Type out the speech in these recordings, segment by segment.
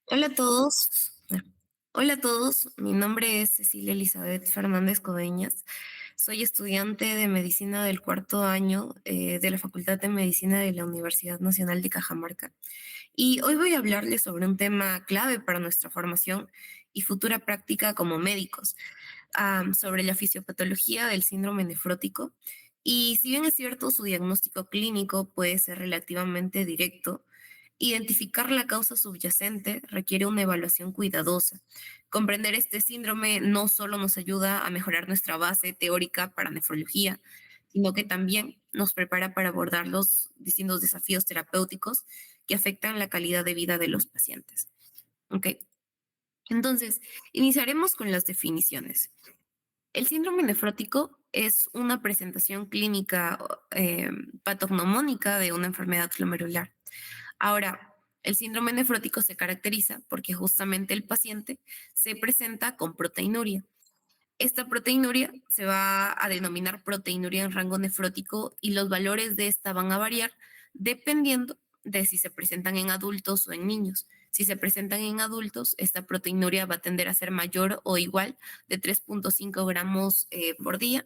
Hola a todos. Hola a todos, mi nombre es Cecilia Elizabeth Fernández Coveñas. Soy estudiante de medicina del cuarto año de la Facultad de Medicina de la Universidad Nacional de Cajamarca. Y hoy voy a hablarles sobre un tema clave para nuestra formación y futura práctica como médicos, sobre la fisiopatología del síndrome nefrótico. Y si bien es cierto, su diagnóstico clínico puede ser relativamente directo, identificar la causa subyacente requiere una evaluación cuidadosa. Comprender este síndrome no solo nos ayuda a mejorar nuestra base teórica para nefrología, sino que también nos prepara para abordar los distintos desafíos terapéuticos que afectan la calidad de vida de los pacientes. ¿Ok? Entonces, iniciaremos con las definiciones. El síndrome nefrótico es una presentación clínica patognomónica de una enfermedad glomerular. Ahora, el síndrome nefrótico se caracteriza porque justamente el paciente se presenta con proteinuria. Esta proteinuria se va a denominar proteinuria en rango nefrótico y los valores de esta van a variar dependiendo de si se presentan en adultos o en niños. Si se presentan en adultos, esta proteinuria va a tender a ser mayor o igual de 3,5 gramos por día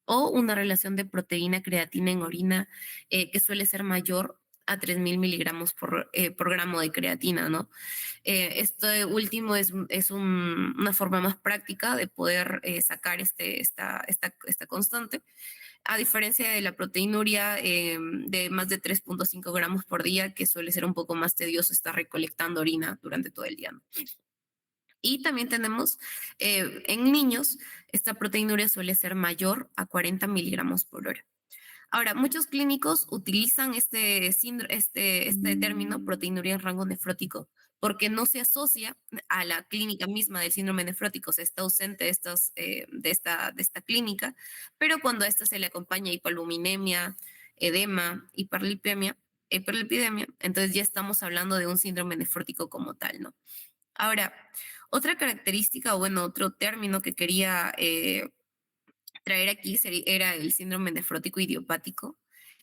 o una relación de proteína creatina en orina que suele ser mayor a 3,000 miligramos por gramo de creatina, ¿no? Este último una forma más práctica de poder sacar esta constante, a diferencia de la proteinuria de más de 3,5 gramos por día, que suele ser un poco más tedioso estar recolectando orina durante todo el día, ¿no? Y también tenemos en niños, esta proteinuria suele ser mayor a 40 miligramos por hora. Ahora, muchos clínicos utilizan este término proteinuria en rango nefrótico porque no se asocia a la clínica misma del síndrome nefrótico, se está ausente de esta clínica, pero cuando a esta se le acompaña hipoaluminemia, edema, hiperlipidemia, entonces ya estamos hablando de un síndrome nefrótico como tal, ¿no? Ahora, otra característica, o bueno, otro término que quería traer aquí era el síndrome nefrótico idiopático.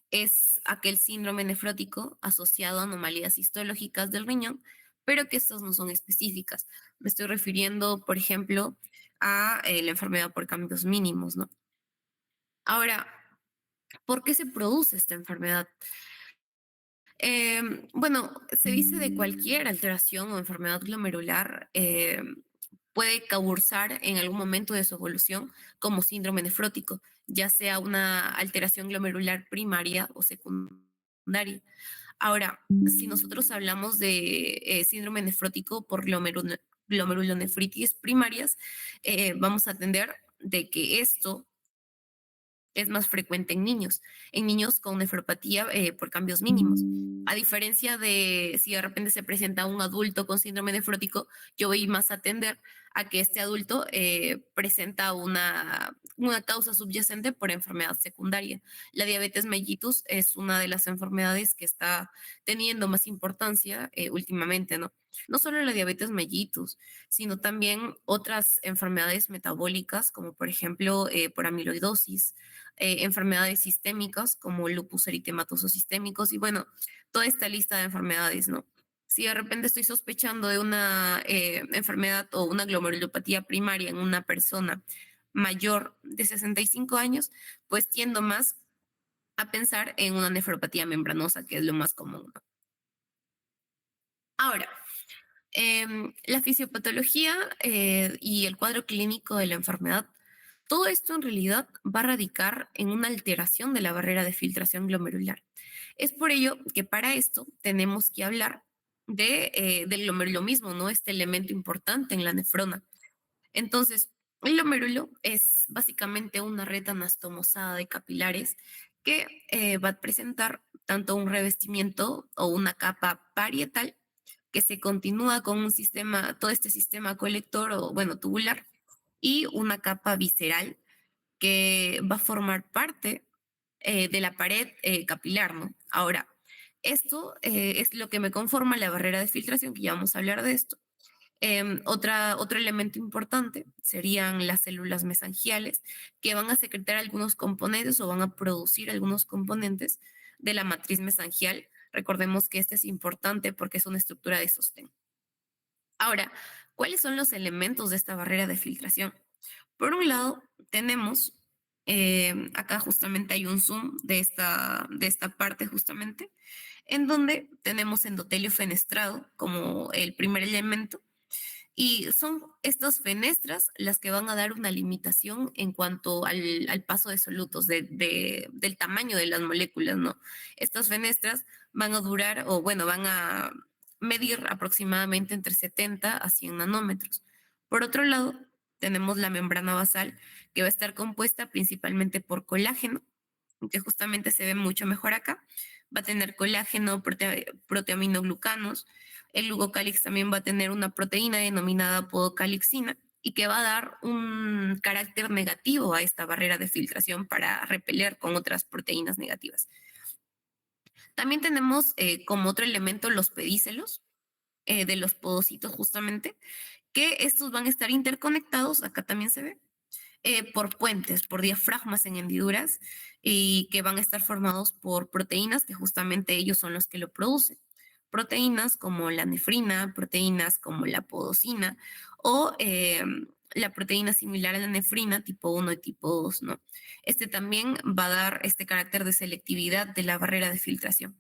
Es aquel síndrome nefrótico asociado a anomalías histológicas del riñón, pero que estas no son específicas. Me estoy refiriendo, por ejemplo, a la enfermedad por cambios mínimos, ¿no? Ahora, ¿por qué se produce esta enfermedad? Bueno, se dice de cualquier alteración o enfermedad glomerular puede causar en algún momento de su evolución como síndrome nefrótico, ya sea una alteración glomerular primaria o secundaria. Ahora, si nosotros hablamos de síndrome nefrótico por glomerulonefritis primarias, vamos a atender de que esto es más frecuente en niños con nefropatía por cambios mínimos. A diferencia de si de repente se presenta un adulto con síndrome nefrótico, yo voy más a atender a que este adulto presenta una causa subyacente por enfermedad secundaria. La diabetes mellitus es una de las enfermedades que está teniendo más importancia últimamente, ¿no? No solo la diabetes mellitus, sino también otras enfermedades metabólicas, como por ejemplo por amiloidosis, enfermedades sistémicas como lupus eritematoso sistémicos y bueno, toda esta lista de enfermedades, ¿no? Si de repente estoy sospechando de una enfermedad o una glomerulopatía primaria en una persona mayor de 65 años, pues tiendo más a pensar en una nefropatía membranosa, que es lo más común, ¿no? Ahora, la fisiopatología y el cuadro clínico de la enfermedad, todo esto en realidad va a radicar en una alteración de la barrera de filtración glomerular. Es por ello que para esto tenemos que hablar del glomérulo mismo, ¿no? Este elemento importante en la nefrona. Entonces, el glomérulo es básicamente una red anastomosada de capilares que va a presentar tanto un revestimiento o una capa parietal que se continúa con un sistema, todo este sistema colector o, bueno, tubular, y una capa visceral que va a formar parte de la pared capilar, ¿no? Ahora, esto es lo que me conforma la barrera de filtración, que ya vamos a hablar de esto. Otro elemento importante serían las células mesangiales, que van a secretar algunos componentes o van a producir algunos componentes de la matriz mesangial. Recordemos que este es importante porque es una estructura de sostén. Ahora, ¿cuáles son los elementos de esta barrera de filtración? Por un lado, tenemos, acá justamente hay un zoom de esta parte justamente, en donde tenemos endotelio fenestrado como el primer elemento. Y son estas fenestras las que van a dar una limitación en cuanto al paso de solutos, del tamaño de las moléculas, ¿no? Estas fenestras van a durar, o bueno, van a medir aproximadamente entre 70 a 100 nanómetros. Por otro lado, tenemos la membrana basal, que va a estar compuesta principalmente por colágeno, que justamente se ve mucho mejor acá. Va a tener colágeno, proteaminoglucanos. El glucocálix también va a tener una proteína denominada podocalixina y que va a dar un carácter negativo a esta barrera de filtración para repeler con otras proteínas negativas. También tenemos como otro elemento los pedícelos de los podocitos justamente, que estos van a estar interconectados, acá también se ve, por puentes, por diafragmas en hendiduras y que van a estar formados por proteínas que justamente ellos son los que lo producen. Proteínas como la nefrina, proteínas como la podosina o la proteína similar a la nefrina tipo 1 y tipo 2, ¿no? Este también va a dar este carácter de selectividad de la barrera de filtración.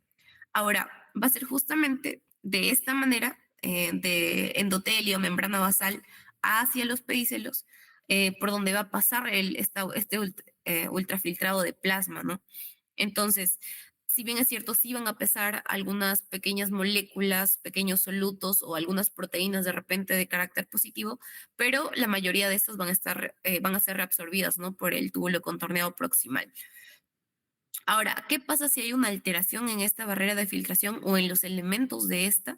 Ahora, va a ser justamente de esta manera, de endotelio, membrana basal, hacia los pedicelos, por donde va a pasar ultrafiltrado de plasma, ¿no? Entonces, si bien es cierto, sí van a pesar algunas pequeñas moléculas, pequeños solutos o algunas proteínas de repente de carácter positivo, pero la mayoría de estas van a ser reabsorbidas, ¿no? Por el túbulo contorneado proximal. Ahora, ¿qué pasa si hay una alteración en esta barrera de filtración o en los elementos de esta?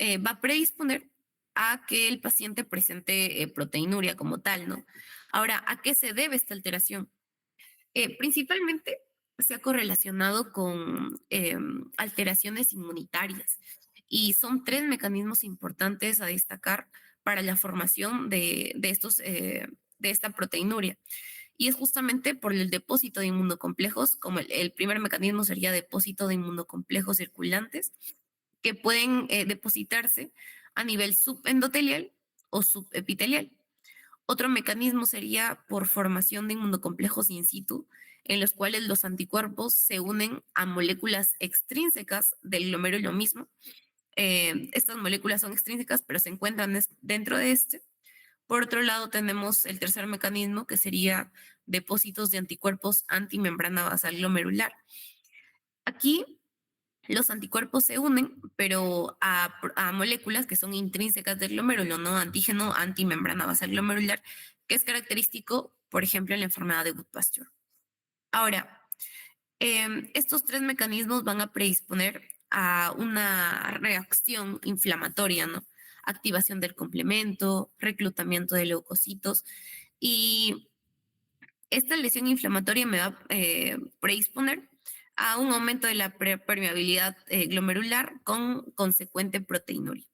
Va a predisponer a que el paciente presente proteinuria como tal, ¿no? Ahora, ¿a qué se debe esta alteración? Principalmente se ha correlacionado con alteraciones inmunitarias y son tres mecanismos importantes a destacar para la formación de esta proteinuria. Y es justamente por el depósito de inmunocomplejos, como el primer mecanismo sería depósito de inmunocomplejos circulantes, que pueden depositarse a nivel subendotelial o subepitelial. Otro mecanismo sería por formación de inmunocomplejos in situ, en los cuales los anticuerpos se unen a moléculas extrínsecas del glomérulo mismo. Estas moléculas son extrínsecas, pero se encuentran dentro de este. Por otro lado, tenemos el tercer mecanismo, que sería depósitos de anticuerpos antimembrana basal glomerular. Aquí los anticuerpos se unen, pero a moléculas que son intrínsecas del glomérulo, ¿no? Antígeno, antimembrana basal glomerular, que es característico, por ejemplo, en la enfermedad de Wood-Pasteur. Ahora, estos tres mecanismos van a predisponer a una reacción inflamatoria, ¿no? Activación del complemento, reclutamiento de leucocitos y esta lesión inflamatoria me va a predisponer a un aumento de la permeabilidad glomerular con consecuente proteinuria.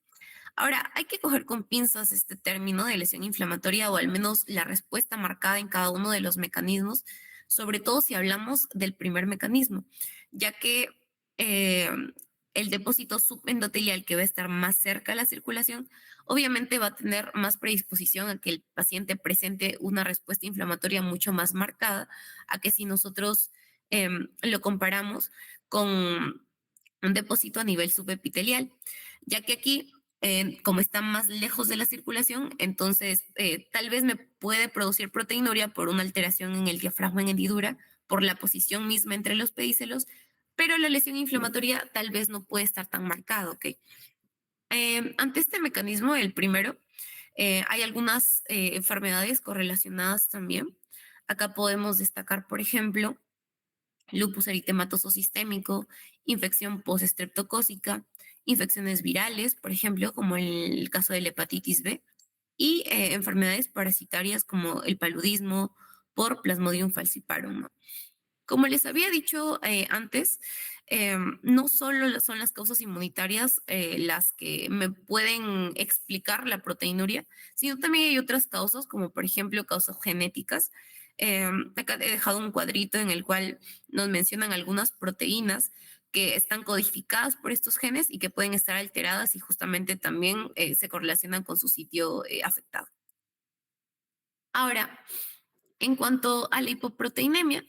Ahora, hay que coger con pinzas este término de lesión inflamatoria o al menos la respuesta marcada en cada uno de los mecanismos, sobre todo si hablamos del primer mecanismo, ya que eh, el depósito subendotelial que va a estar más cerca de la circulación, obviamente va a tener más predisposición a que el paciente presente una respuesta inflamatoria mucho más marcada, a que si nosotros lo comparamos con un depósito a nivel subepitelial, ya que aquí como está más lejos de la circulación, entonces tal vez me puede producir proteinuria por una alteración en el diafragma en hendidura, por la posición misma entre los pedícelos, pero la lesión inflamatoria tal vez no puede estar tan marcada, ¿ok? Ante este mecanismo, el primero, hay algunas enfermedades correlacionadas también. Acá podemos destacar, por ejemplo, lupus eritematoso sistémico, infección postestreptocócica, infecciones virales, por ejemplo, como el caso de la hepatitis B, y enfermedades parasitarias como el paludismo por Plasmodium falciparum, ¿no? Como les había dicho antes, no solo son las causas inmunitarias las que me pueden explicar la proteinuria, sino también hay otras causas, como por ejemplo causas genéticas. Acá he dejado un cuadrito en el cual nos mencionan algunas proteínas que están codificadas por estos genes y que pueden estar alteradas y justamente también se correlacionan con su sitio afectado. Ahora, en cuanto a la hipoproteinemia,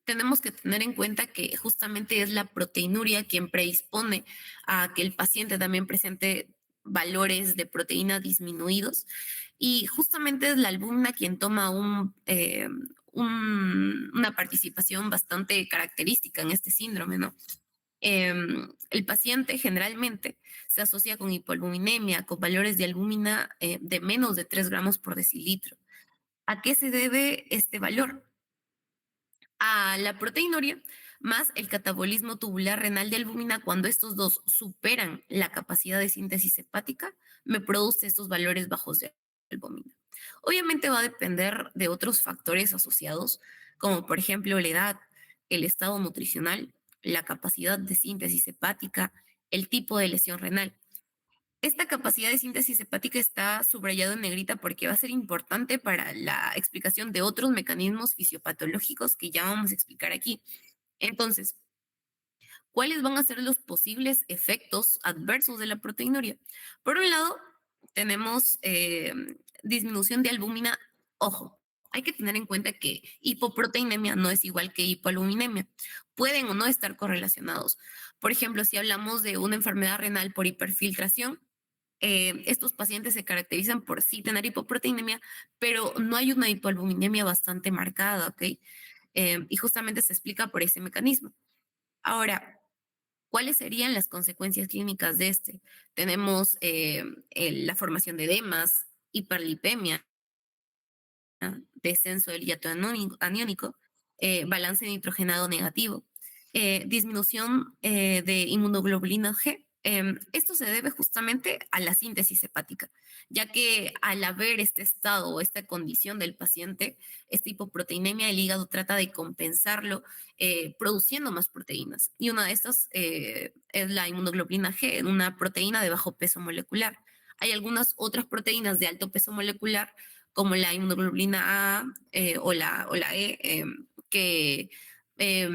tenemos que tener en cuenta que justamente es la proteinuria quien predispone a que el paciente también presente valores de proteína disminuidos y justamente es la albúmina quien toma una participación bastante característica en este síndrome, ¿no? El paciente generalmente se asocia con hipoalbuminemia, con valores de albúmina de menos de 3 gramos por decilitro. ¿A qué se debe este valor? A la proteinuria más el catabolismo tubular renal de albúmina, cuando estos dos superan la capacidad de síntesis hepática, me produce estos valores bajos de albúmina. Obviamente va a depender de otros factores asociados, como por ejemplo la edad, el estado nutricional, la capacidad de síntesis hepática, el tipo de lesión renal. Esta capacidad de síntesis hepática está subrayado en negrita porque va a ser importante para la explicación de otros mecanismos fisiopatológicos que ya vamos a explicar aquí. Entonces, ¿cuáles van a ser los posibles efectos adversos de la proteinuria? Por un lado, tenemos disminución de albúmina. Ojo, hay que tener en cuenta que hipoproteinemia no es igual que hipoalbuminemia. Pueden o no estar correlacionados. Por ejemplo, si hablamos de una enfermedad renal por hiperfiltración, estos pacientes se caracterizan por sí tener hipoproteinemia, pero no hay una hipoalbuminemia bastante marcada, ¿ok? Y justamente se explica por ese mecanismo. Ahora, ¿cuáles serían las consecuencias clínicas de este? Tenemos la formación de edemas, hiperlipemia, descenso del hiato aniónico, balance nitrogenado negativo, disminución de inmunoglobulina G. Esto se debe justamente a la síntesis hepática, ya que al haber este estado o esta condición del paciente, esta hipoproteinemia, el hígado trata de compensarlo produciendo más proteínas. Y una de estas es la inmunoglobulina G, una proteína de bajo peso molecular. Hay algunas otras proteínas de alto peso molecular como la inmunoglobulina A o la E, que eh,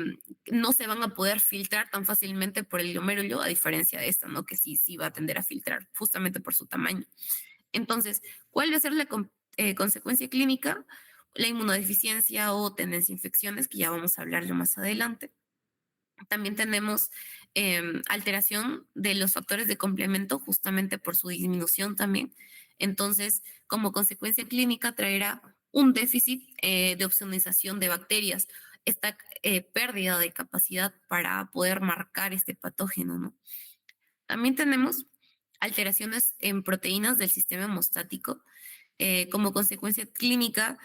no se van a poder filtrar tan fácilmente por el glomérulo, a diferencia de esta, ¿no? Que sí va a tender a filtrar, justamente por su tamaño. Entonces, ¿cuál va a ser la consecuencia clínica? La inmunodeficiencia o tendencia a infecciones, que ya vamos a hablarlo más adelante. También tenemos alteración de los factores de complemento justamente por su disminución también. Entonces, como consecuencia clínica, traerá un déficit de opsonización de bacterias, esta pérdida de capacidad para poder marcar este patógeno, ¿no? También tenemos alteraciones en proteínas del sistema hemostático. Como consecuencia clínica,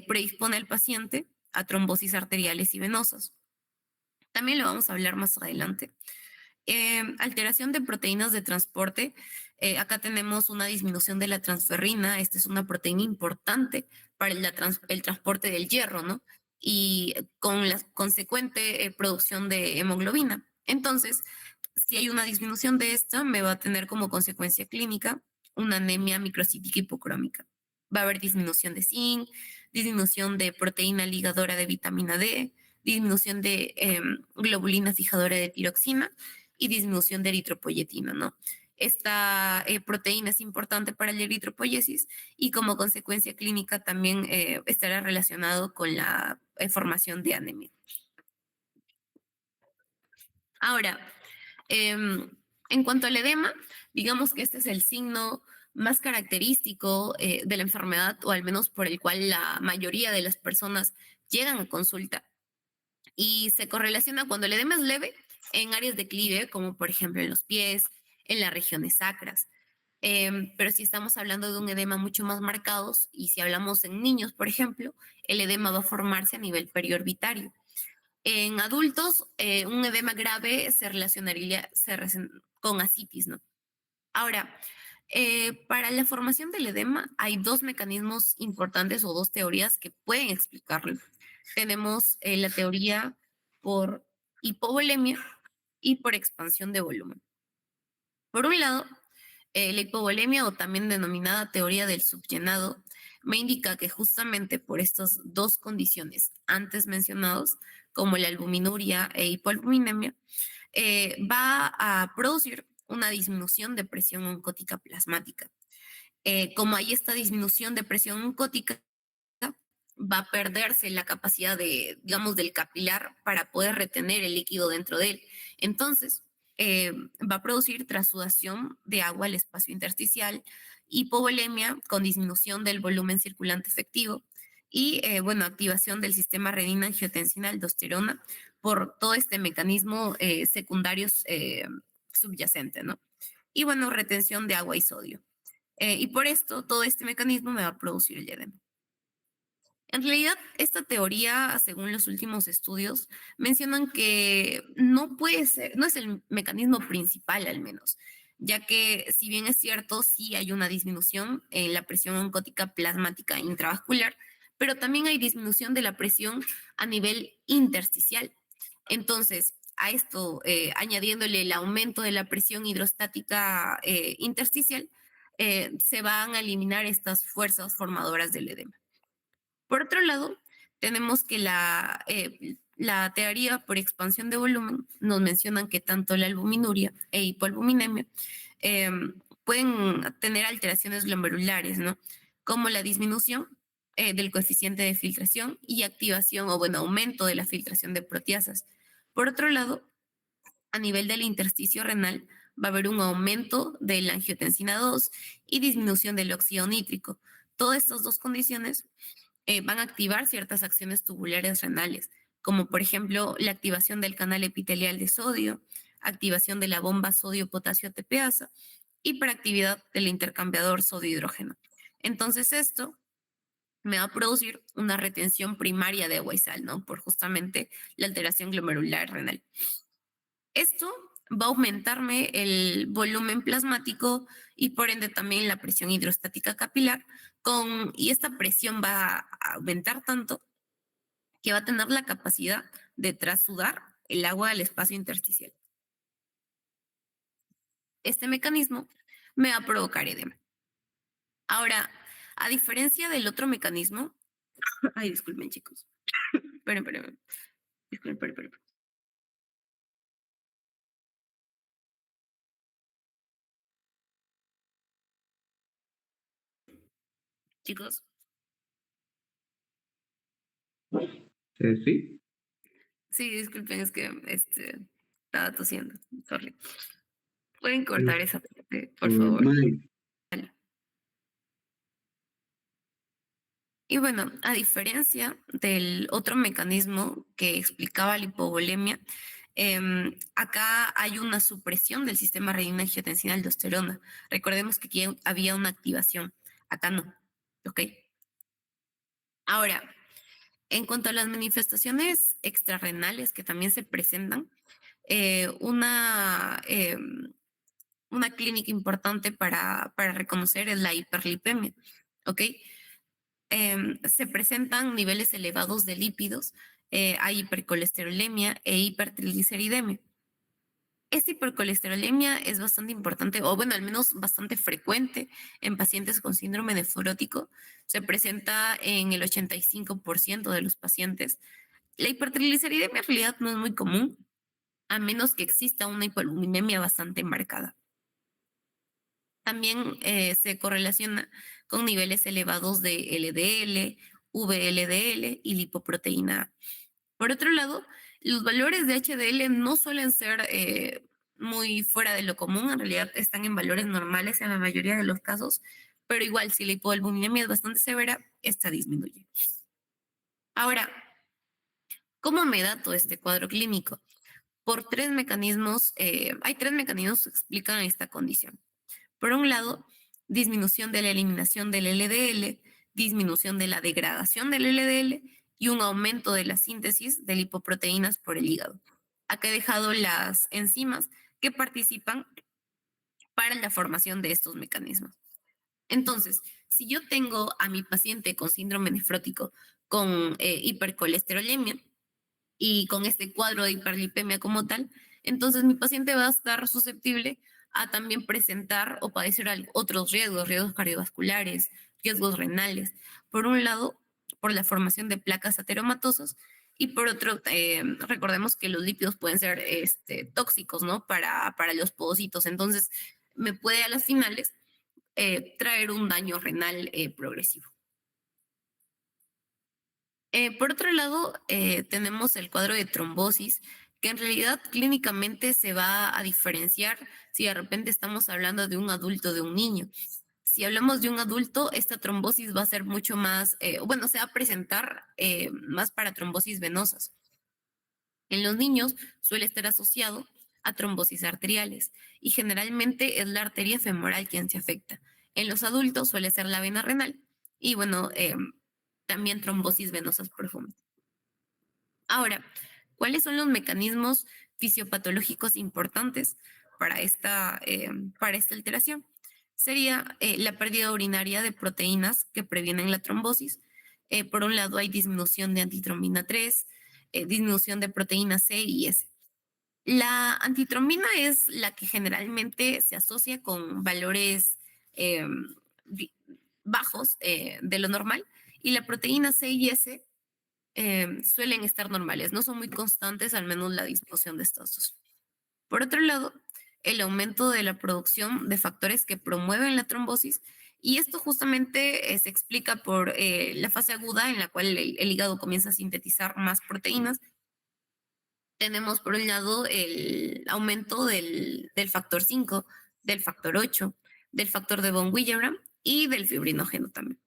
predispone al paciente a trombosis arteriales y venosas. También lo vamos a hablar más adelante. Alteración de proteínas de transporte. Acá tenemos una disminución de la transferrina. Esta es una proteína importante para el transporte del hierro, ¿no? Y con la consecuente producción de hemoglobina. Entonces, si hay una disminución de esta, me va a tener como consecuencia clínica una anemia microcítica hipocrómica. Va a haber disminución de zinc, disminución de proteína ligadora de vitamina D, disminución de globulina fijadora de tiroxina y disminución de eritropoyetina, ¿no? Esta proteína es importante para la eritropoyesis y como consecuencia clínica también estará relacionado con la formación de anemia. Ahora, en cuanto al edema, digamos que este es el signo más característico de la enfermedad, o al menos por el cual la mayoría de las personas llegan a consulta y se correlaciona cuando el edema es leve en áreas de declive, como por ejemplo en los pies, en las regiones sacras. Pero si estamos hablando de un edema mucho más marcado, y si hablamos en niños, por ejemplo, el edema va a formarse a nivel periorbitario. En adultos, un edema grave se relacionaría con ascitis, ¿no? Ahora, para la formación del edema hay dos mecanismos importantes o dos teorías que pueden explicarlo. Tenemos la teoría por hipovolemia y por expansión de volumen. Por un lado, la hipovolemia, o también denominada teoría del subllenado, me indica que justamente por estas dos condiciones antes mencionados como la albuminuria e hipoalbuminemia, va a producir una disminución de presión oncótica plasmática. Como hay esta disminución de presión oncótica, va a perderse la capacidad de, digamos, del capilar para poder retener el líquido dentro de él. Entonces, va a producir transudación de agua al espacio intersticial, hipovolemia con disminución del volumen circulante efectivo y, bueno, activación del sistema renina-angiotensina-aldosterona por todo este mecanismo secundario subyacente, ¿no? Y, bueno, retención de agua y sodio. Y por esto, todo este mecanismo me va a producir el edema. En realidad, esta teoría, según los últimos estudios, mencionan que no puede ser, no es el mecanismo principal al menos, ya que si bien es cierto, sí hay una disminución en la presión oncótica plasmática intravascular, pero también hay disminución de la presión a nivel intersticial. Entonces, a esto, añadiéndole el aumento de la presión hidrostática intersticial, se van a eliminar estas fuerzas formadoras del edema. Por otro lado, tenemos que la teoría por expansión de volumen nos mencionan que tanto la albuminuria e hipoalbuminemia eh, pueden tener alteraciones glomerulares, ¿no? Como la disminución del coeficiente de filtración y activación o, bueno, aumento de la filtración de proteasas. Por otro lado, a nivel del intersticio renal, va a haber un aumento de la angiotensina 2 y disminución del óxido nítrico. Todas estas dos condiciones van a activar ciertas acciones tubulares renales, como por ejemplo la activación del canal epitelial de sodio, activación de la bomba sodio-potasio ATPasa, hiperactividad del intercambiador sodio-hidrógeno. Entonces esto me va a producir una retención primaria de agua y sal, ¿no? Por justamente la alteración glomerular renal. Esto va a aumentarme el volumen plasmático y por ende también la presión hidrostática capilar, y esta presión va a aumentar tanto que va a tener la capacidad de trasudar el agua al espacio intersticial. Este mecanismo me va a provocar edema. Ahora, a diferencia del otro mecanismo, ay, disculpen chicos, esperen, disculpen. Chicos, Sí. sí, disculpen, es que estaba tosiendo, sorry. ¿Pueden cortar Es esa parte, por favor? normal. Vale. Y bueno, a diferencia del otro mecanismo que explicaba la hipovolemia, acá hay una supresión del sistema renina-angiotensina-aldosterona. Recordemos que aquí había una activación, acá no, ¿ok? Ahora, en cuanto a las manifestaciones extrarrenales que también se presentan, eh, una, em, una clínica importante para reconocer es la hiperlipemia, ¿ok? Se presentan niveles elevados de lípidos, hay hipercolesterolemia e hipertrigliceridemia. Esta hipercolesterolemia es bastante importante, o bueno, al menos bastante frecuente en pacientes con síndrome nefrótico. Se presenta en el 85% de los pacientes. La hipertrigliceridemia en realidad no es muy común, a menos que exista una hipoalbuminemia bastante marcada. También se correlaciona con niveles elevados de LDL, VLDL y lipoproteína A. Por otro lado, los valores de HDL no suelen ser muy fuera de lo común, en realidad están en valores normales en la mayoría de los casos, pero igual si la hipoalbuminemia es bastante severa, esta disminuye. Ahora, ¿cómo me da todo este cuadro clínico? Por tres mecanismos, hay tres mecanismos que explican esta condición. Por un lado, disminución de la eliminación del LDL, disminución de la degradación del LDL y un aumento de la síntesis de lipoproteínas por el hígado. Acá he dejado las enzimas que participan para la formación de estos mecanismos. Entonces, si yo tengo a mi paciente con síndrome nefrótico con hipercolesterolemia, y con este cuadro de hiperlipemia como tal, entonces mi paciente va a estar susceptible a también presentar o padecer otros riesgos cardiovasculares, riesgos renales. Por un lado, por la formación de placas ateromatosas Y por otro, recordemos que los lípidos pueden ser tóxicos, ¿no? Para los pocitos. Entonces, me puede a las finales traer un daño renal progresivo. Por otro lado, tenemos el cuadro de trombosis, que en realidad clínicamente se va a diferenciar si de repente estamos hablando de un adulto o de un niño. Si hablamos de un adulto, esta trombosis va a ser mucho más, bueno, se va a presentar más para trombosis venosas. En los niños suele estar asociado a trombosis arteriales y generalmente es la arteria femoral quien se afecta. En los adultos suele ser la vena renal y bueno, también trombosis venosas profundas. Ahora, ¿cuáles son los mecanismos fisiopatológicos importantes para esta alteración? Sería la pérdida urinaria de proteínas que previenen la trombosis. Por un lado, hay disminución de antitrombina 3, disminución de proteína C y S. La antitrombina es la que generalmente se asocia con valores eh, di- bajos de lo normal y la proteína C y S suelen estar normales, no son muy constantes, al menos la disposición de estos dos. Por otro lado, el aumento de la producción de factores que promueven la trombosis, y esto justamente se explica por la fase aguda en la cual el hígado comienza a sintetizar más proteínas. Tenemos por un lado el aumento del factor 5, del factor 8, del factor de von Willebrand y del fibrinógeno también.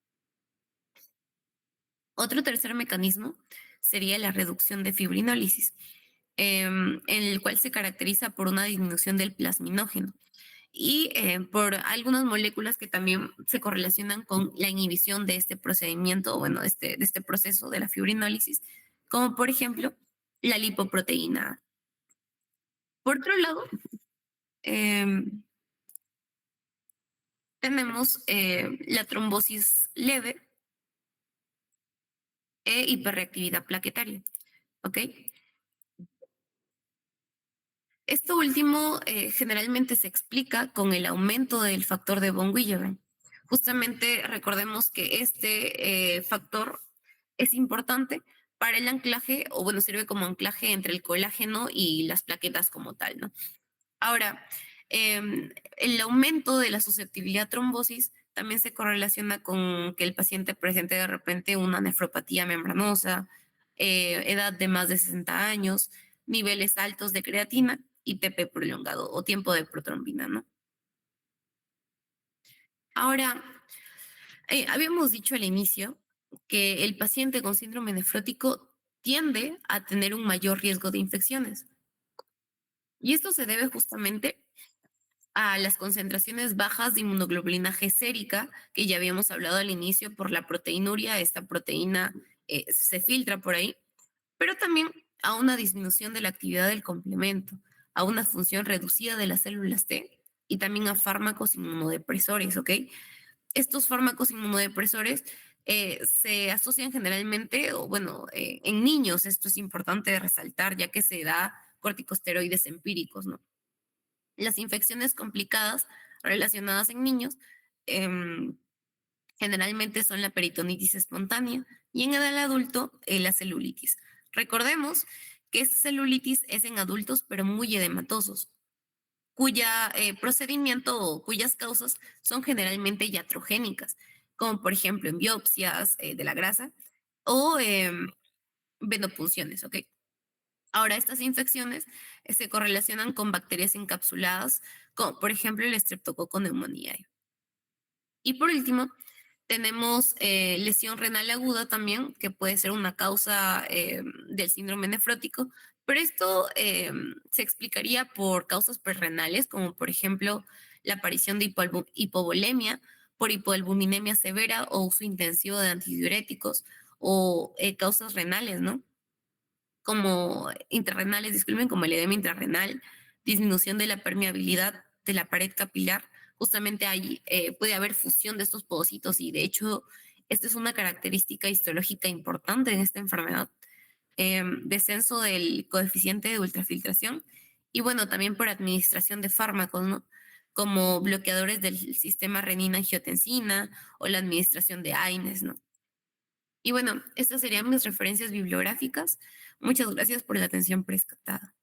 Otro tercer mecanismo sería la reducción de fibrinólisis, en el cual se caracteriza por una disminución del plasminógeno y por algunas moléculas que también se correlacionan con la inhibición de este procedimiento, bueno, de este proceso de la fibrinólisis, como por ejemplo la lipoproteína A. Por otro lado, em, tenemos la trombosis leve e hiperreactividad plaquetaria, ¿ok? Esto último generalmente se explica con el aumento del factor de von Willebrand. Justamente recordemos que este factor es importante para el anclaje, o bueno, sirve como anclaje entre el colágeno y las plaquetas como tal, ¿no? Ahora, el aumento de la susceptibilidad a trombosis también se correlaciona con que el paciente presente de repente una nefropatía membranosa, edad de más de 60 años, niveles altos de creatina y TP prolongado o tiempo de protrombina, ¿no? Ahora, habíamos dicho al inicio que el paciente con síndrome nefrótico tiende a tener un mayor riesgo de infecciones. Y esto se debe justamente a las concentraciones bajas de inmunoglobulina G sérica, que ya habíamos hablado al inicio por la proteinuria, esta proteína se filtra por ahí, pero también a una disminución de la actividad del complemento, a una función reducida de las células T y también a fármacos inmunodepresores, ¿ok? Estos fármacos inmunodepresores se asocian generalmente, o bueno, en niños, esto es importante resaltar, ya que se da corticosteroides empíricos, ¿no? Las infecciones complicadas relacionadas en niños em, generalmente son la peritonitis espontánea y en el adulto la celulitis. Recordemos que esta celulitis es en adultos pero muy edematosos, cuya procedimiento o cuyas causas son generalmente iatrogénicas, como por ejemplo en biopsias de la grasa o venopunciones, ¿ok? Ahora, estas infecciones se correlacionan con bacterias encapsuladas, como por ejemplo el Streptococcus pneumoniae. Y por último, tenemos lesión renal aguda también, que puede ser una causa del síndrome nefrótico, pero esto se explicaría por causas prerrenales, como por ejemplo la aparición de hipovolemia, por hipoalbuminemia severa o uso intensivo de antidiuréticos o causas renales, ¿no? Como intrarrenales, disculpen, como el edema intrarrenal, disminución de la permeabilidad de la pared capilar. Justamente ahí puede haber fusión de estos pocitos y de hecho esta es una característica histológica importante en esta enfermedad. Descenso del coeficiente de ultrafiltración y bueno, también por administración de fármacos, ¿no? Como bloqueadores del sistema renina-angiotensina o la administración de AINES, ¿no? Y bueno, estas serían mis referencias bibliográficas. Muchas gracias por la atención prestada.